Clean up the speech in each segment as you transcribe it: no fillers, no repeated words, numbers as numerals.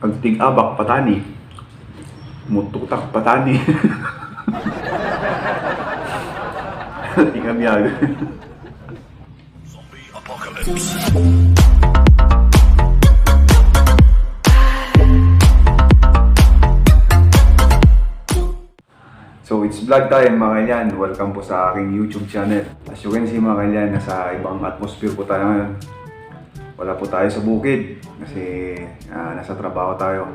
Agtig-abak patani, mututak patani. Ingamyag. So it's vlog time mga kailan. Welcome po sa aking YouTube channel. As you can see mga kailan, nasa ibang atmosphere po tayo ngayon. Wala po tayo sa bukid kasi nasa trabaho tayo.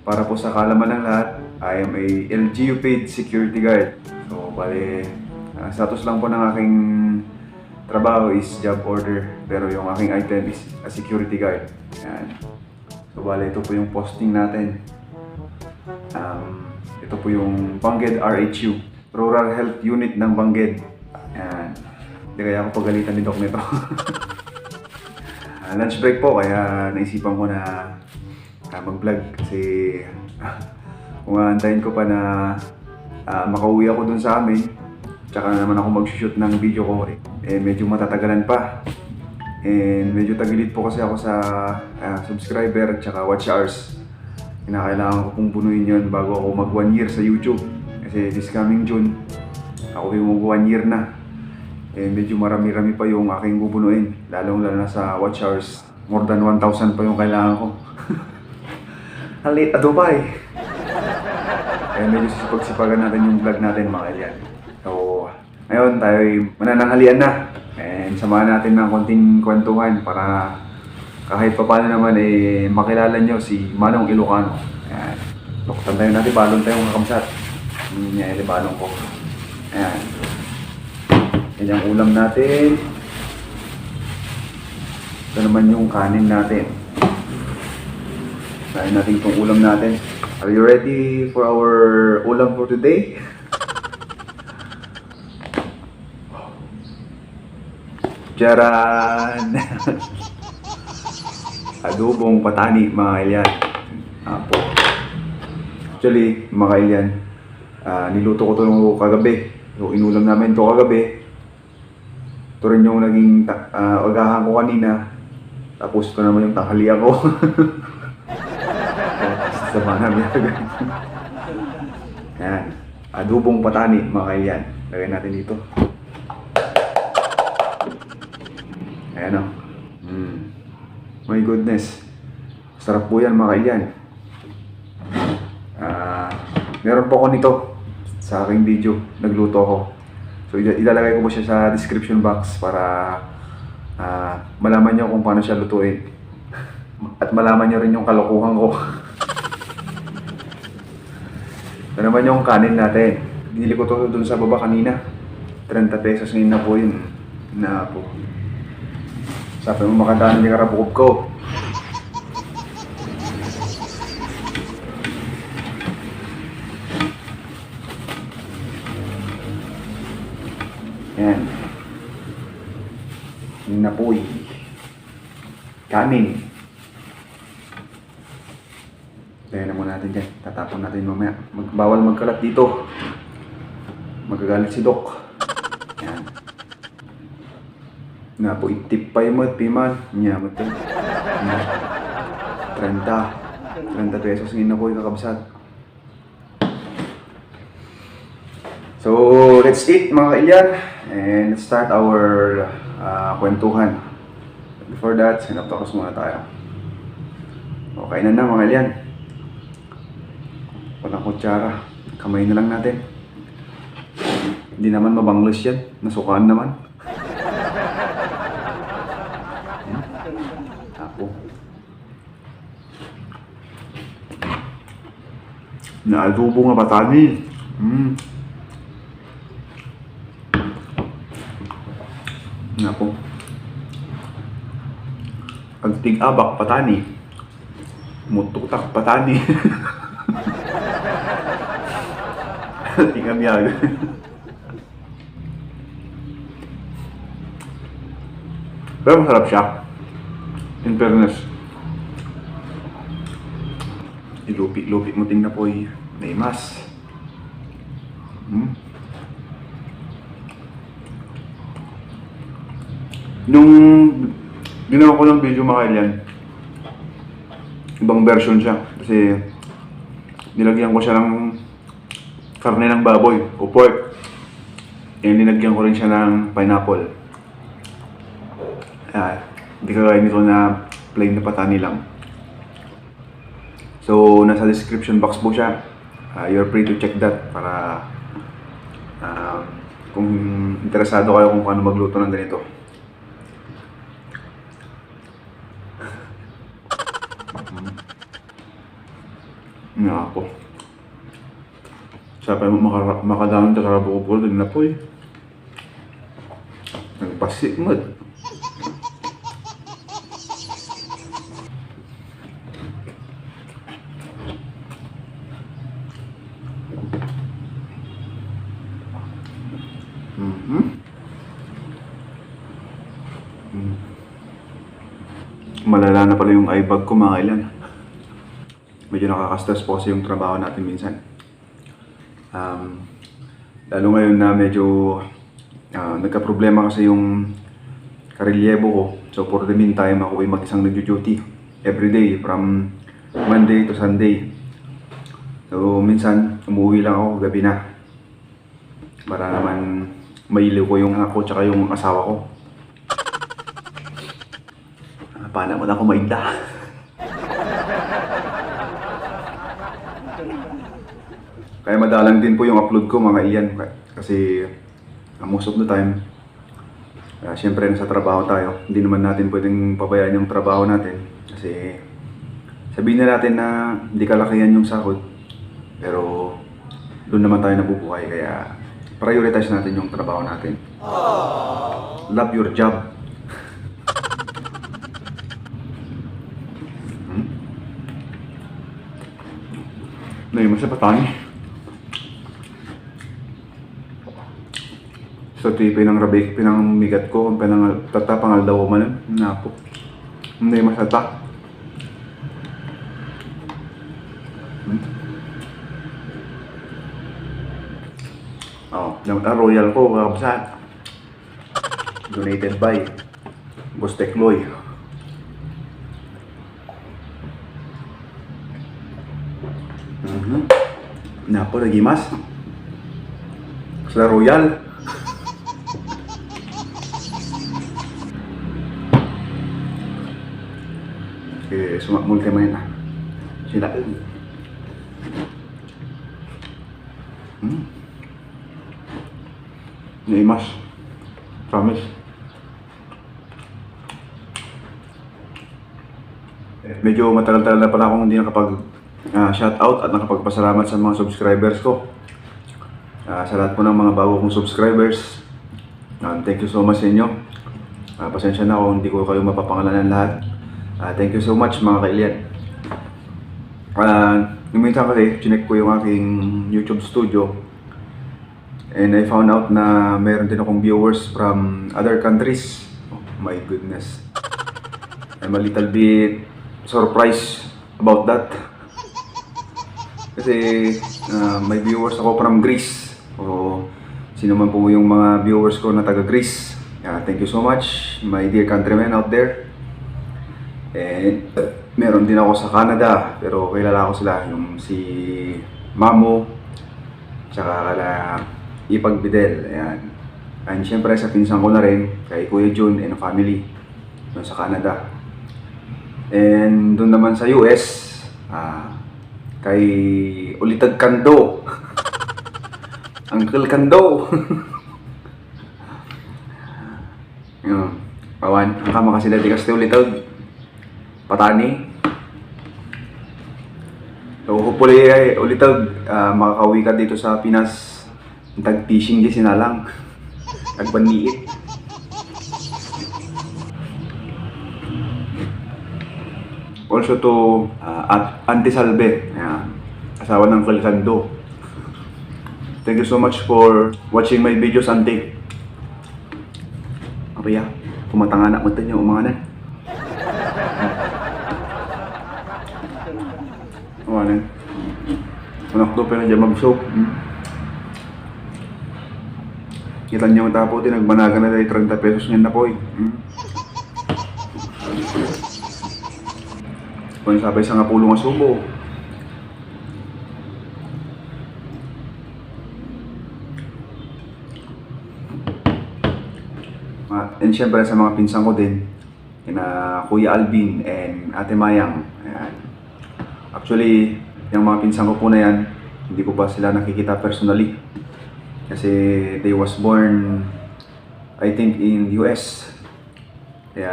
Para po sa kaalaman ng lahat, I am a LGU paid security guard. So bale, status lang po ng aking trabaho is job order, pero yung aking item is a security guard. Yan. So bale, ito po yung posting natin. Ito po yung Bangged RHU, Rural Health Unit ng Bangged. Yan. Hindi kaya ako pagalitan ni Doc nito. Lunch break po, kaya naisipan ko na mag-vlog kasi kung aantayin ko pa na makauwi ako dun sa amin, tsaka naman ako mag-shoot ng video ko, medyo matatagalan pa. And medyo tagilid po kasi ako sa subscriber tsaka watch hours. Kinakailangan ko pong bunuin yun bago ako mag 1 year sa YouTube. Kasi this coming June, ako yung mag 1 year na. Medyo marami-rami pa yung aking bubunuin. Lalong-lalo na sa watch hours. More than 1,000 pa yung kailangan ko. Halit, ato pa eh. Kaya medyo sisipag-sipagan natin yung vlog natin mga kailan. So, ngayon tayo manananghalian na. And samahan natin ng konting kwentuhan para kahit pa paano naman makilala nyo si Manong Ilocano. Ayan. Luktan tayo natin, balon tayong kakamsat. Yan, balon ko. Ayan. Yan yung ulam natin. Ito naman yung kanin natin. Sayin natin itong ulam natin. Are you ready for our ulam for today? Charan! Adobong patani mga kailyan. Apo. Actually mga kailyan, niluto ko ito kagabi. So inulam namin ito kagabi. Ito rin yung naging agahan ko kanina. Tapos ito naman yung tanghalian ko. Sama namin agad. Yan. Adobong patani mga kailyan. Lagay natin dito. Ayan o. My goodness. Sarap po yan mga kailyan. Meron po ako nito sa aking video. Nagluto ako. So ilalagay ko po siya sa description box para malaman nyo kung paano siya lutuin. At malaman nyo rin yung kalokohan ko. Ito naman yung kanin natin. Binili ko to dun sa baba kanina. 30 pesos ngayon na po yun. Na po. Sabi mo makadaan ni karabukog ko. Yan. Yung napoy. Kanin. Kaya na muna natin dyan. Tatapon natin mamaya. Bawal magkalat dito. Magagalit si Doc. Yan. Na po itip pa yung piman niya mo ito 30 pesos ngayon na po yung kakabsat. So let's eat mga kailyan and let's start our kwentuhan. Before that, sinaptakos muna tayo. Okay na mga kailyan. Walang kutsara, kamay na lang natin. Hindi naman mabanglos yan, nasukaan naman. Ako. Naadobo nga patani. Ako. Agtig-abak patani, mututak patani. Ingamyag. Pero masarap siya. In fairness. Ilupi-lupi mo tingnan po may mas. Nung ginawa ko ng video mga kailan, ibang version siya. Kasi nilagyan ko siya ng karne ng baboy o pork. And nilagyan ko rin siya ng pineapple. Hindi kagaya nito na plain na patani lang. So, nasa description box po siya. You're free to check that para kung interesado kayo kung paano magluto ng ganito. Nga ako. Sabi mo makadaming takarabo ko po din na po eh. Nagpasik mo. Malala na pala yung eye bag ko mga kailan. Medyo nakaka-stress po kasi yung trabaho natin minsan. Lalo ngayon na medyo nagka-problema kasi yung karelyebo ko. So for the meantime, ako ay mag-isang nag-duty everyday from Monday to Sunday. So minsan, umuwi lang ako gabi na. Para naman mailiw ko yung anak ko tsaka yung asawa ko. Paano mo na ako maigda? Kaya madalang din po yung upload ko mga iyan. Kasi most of the time, siyempre nasa trabaho tayo. Hindi naman natin pwedeng pabayaan yung trabaho natin. Kasi sabihin na natin na hindi kalakihan yung sahod. Pero doon naman tayo nabubuhay. Kaya prioritize natin yung trabaho natin. Love your job. Naiman sa patani. So pinang rabik, pinang migat ko, pinang tatapangal daw ko man. Napo. Naiman sa ta. Yung royal ko, kakabsat. Donated by Boss Tekloy. Napo, nagimas. Sa royal. Okay, sumak multi man na. Sila. Naimas. Promise. Medyo matagal-tagal na pala akong hindi nakapag shoutout at nakapagpasalamat sa mga subscribers ko. Sa lahat po ng mga bago kong subscribers, thank you so much sa inyo. Pasensya na kung hindi ko kayo mapapangalanan lahat. Thank you so much mga kailian. Minsan kasi, chinek ko yung aking YouTube studio and I found out na meron din akong viewers from other countries. Oh my goodness. I'm a little bit surprised about that. Kasi may viewers ako from Greece. O sino man po yung mga viewers ko na taga Greece. Thank you so much, my dear countrymen out there. And meron din ako sa Canada, pero kilala ko sila, yung si Mamo, tsaka kala Ipag Bidel. Ayan. And syempre sa pinsan ko na rin, kay Kuya Jun and family, doon sa Canada. And doon naman sa US, kay Ulitag Kando. Uncle Kando. Yun. Pawan, ang kama kasi dati kasi Ulitag Patani. So hopefully Ulitag makakauwi ka dito sa Pinas. Tag-fishing di sinalang. Tag-baniit. Also to Auntie Salve, asawa ng Kalkando. Thank you so much for watching my videos, Auntie. Apaya, kumatanga na mo tayo umanganan. Umanganan. Anak to, pero nandiyan mag-soap. Kita niyo ang tapo, nagbanaga na tayo 30 pesos ngayon na po. Kung sabay sa nga pulong nga subo. And syempre sa mga pinsan ko din, kina Kuya Alvin and Ate Mayang. Ayan. Actually, yung mga pinsan ko po na yan, hindi ko pa sila nakikita personally. Kasi they was born, I think, in US. Kaya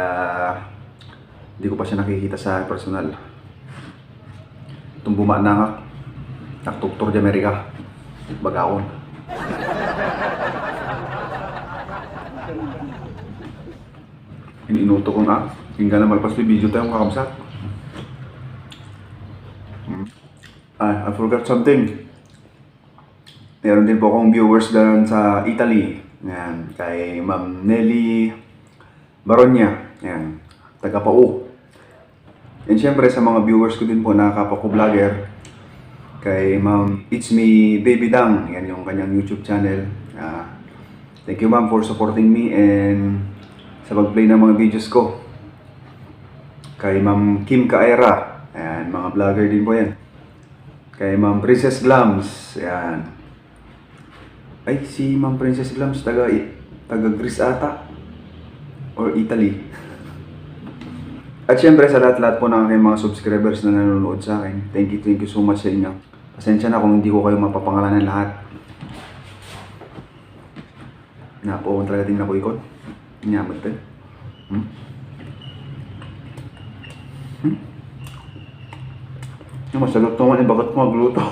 hindi ko pa siya nakikita sa personal. Itong bumanangak, naktuktor di Amerika, bagakon. Ininuto ko nga, hingga na malpas yung video tayong kakamsat. I forgot something. Meron din po akong viewers dyan sa Italy. Yan, kay Ma'am Nelly Baronia. Yan, taga Pau. And syempre sa mga viewers ko din po na kapwa ko vlogger, kay Ma'am It's Me Baby Dang. Yan yung kanyang YouTube channel. Thank you ma'am for supporting me and sa pag-play ng mga videos ko. Kay Ma'am Kim Kaera. Ayan, mga vlogger din po yan. Kay Ma'am Princess Glams. Ayan. Ay, si Ma'am Princess Glams taga Greece ata. Or Italy. At syempre sa lahat-lahat po ng aking mga subscribers na nanonood sa akin. Thank you so much sa inyo. Pasensya na kung hindi ko kayo mapapangalanan lahat. Napo, talaga din na ko ikot. Nyamot din. Masalot naman eh, bakit ko magluto?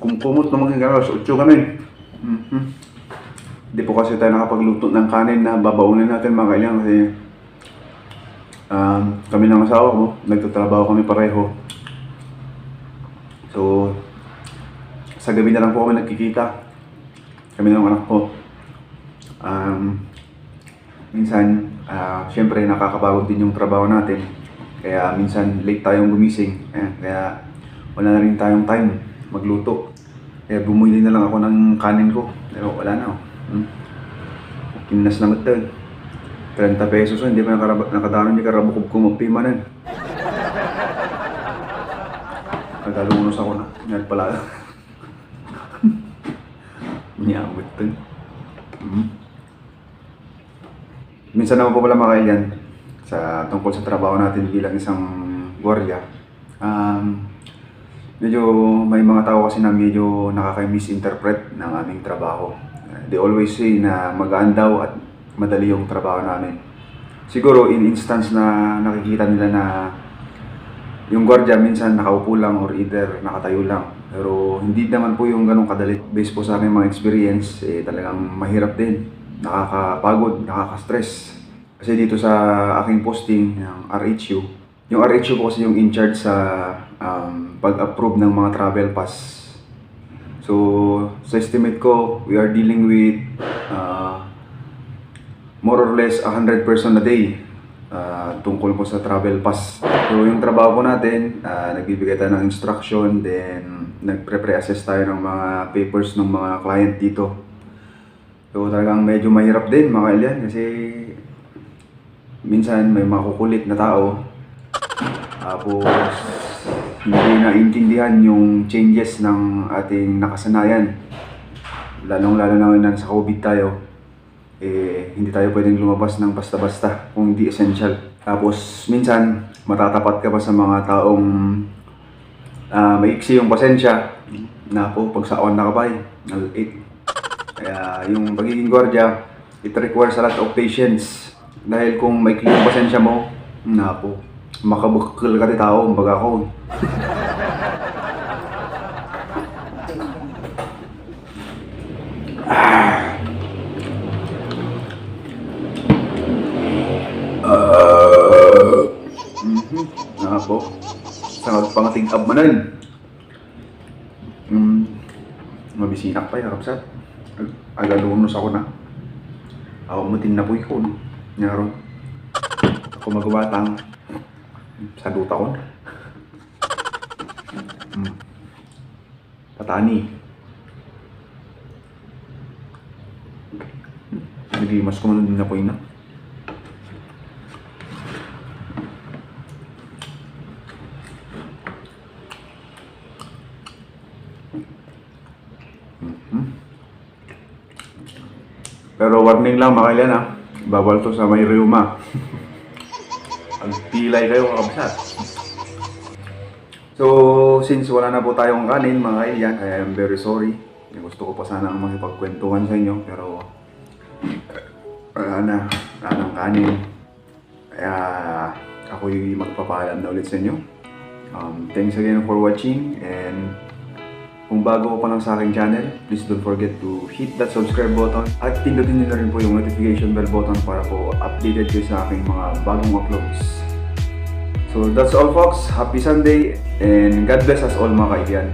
Kumkumot naman yung gano'n, sa 8 kami. Hindi po kasi tayo nakapagluto ng kanin na babaunin natin mga kailangan kasi kami ng asawa ko, nagtatrabaho kami pareho. So, sa gabi na lang po kami nagkikita. Kami ng anak ko. Minsan, syempre nakakapagod din yung trabaho natin. Kaya minsan late tayong gumising. Kaya wala na rin tayong time magluto. Kaya bumili na lang ako ng kanin ko. Pero wala na. Kinas na matag. 30 pesos hindi pa nakadaan ni karabukog ko magpimanan. Nagkalunos ako na. Ngayon pala. Nyamot to. Minsan naman po pala mga kailan sa tungkol sa trabaho natin bilang isang gwardiya. Medyo may mga tao kasi na medyo nakaka-misinterpret ng aming trabaho. They always say na magaan daw at madali yung trabaho namin. Siguro in instance na nakikita nila na yung gwardiya minsan nakaupo lang or either nakatayo lang. Pero hindi naman po yung ganong kadali. Based po sa aking mga experience, talagang mahirap din. Nakakapagod, nakaka-stress. Kasi dito sa aking posting, yung RHU po kasi yung in charge sa pag-approve ng mga travel pass. So, sa estimate ko, we are dealing with more or less 100 person a day tungkol po sa travel pass. So, yung trabaho po natin, nagbibigay tayo ng instruction, then nagpre-pre-assess tayo ng mga papers ng mga client dito. So, talagang medyo mahirap din mga kailan kasi minsan may makukulit na tao. Tapos, hindi naintindihan yung changes ng ating nakasanayan. Lalong-lalo na sa COVID tayo. Hindi tayo pwedeng lumabas ng basta-basta kung hindi essential. Tapos, minsan, matatapat ka pa sa mga taong maiksi yung pasensya na po pagsaon na kabay, nal-8. Kaya yung pagiging gwardiya, it requires a lot of patience. Dahil kung maikli yung pasensya mo, na po, makabukal ka di tao, baga ako. Na po, sa pangating abmanan. Mabisinak pa yung harapsat. Agalunos ako na. Ako mutin na po ko. Nyaro. Ako magawatang sa duta ko. Patani. Nagimas ko man din na po ina. Pero warning lang mga kailan bawal to sa may rheuma. Ang pilay kayo kakabsat. So, since wala na po tayong kanin mga kailan, I am very sorry. Gusto ko pa sana makipagkwentuhan sa inyo, pero wala nang kanin. Kaya ako'y magpapaalam na ulit sa inyo. Thanks again for watching, and kung bago ko pa lang sa aking channel, please don't forget to hit that subscribe button at pindutin nyo na rin po yung notification bell button para po updated kayo sa aking mga bagong uploads. So that's all folks, happy Sunday and God bless us all mga kaibigan.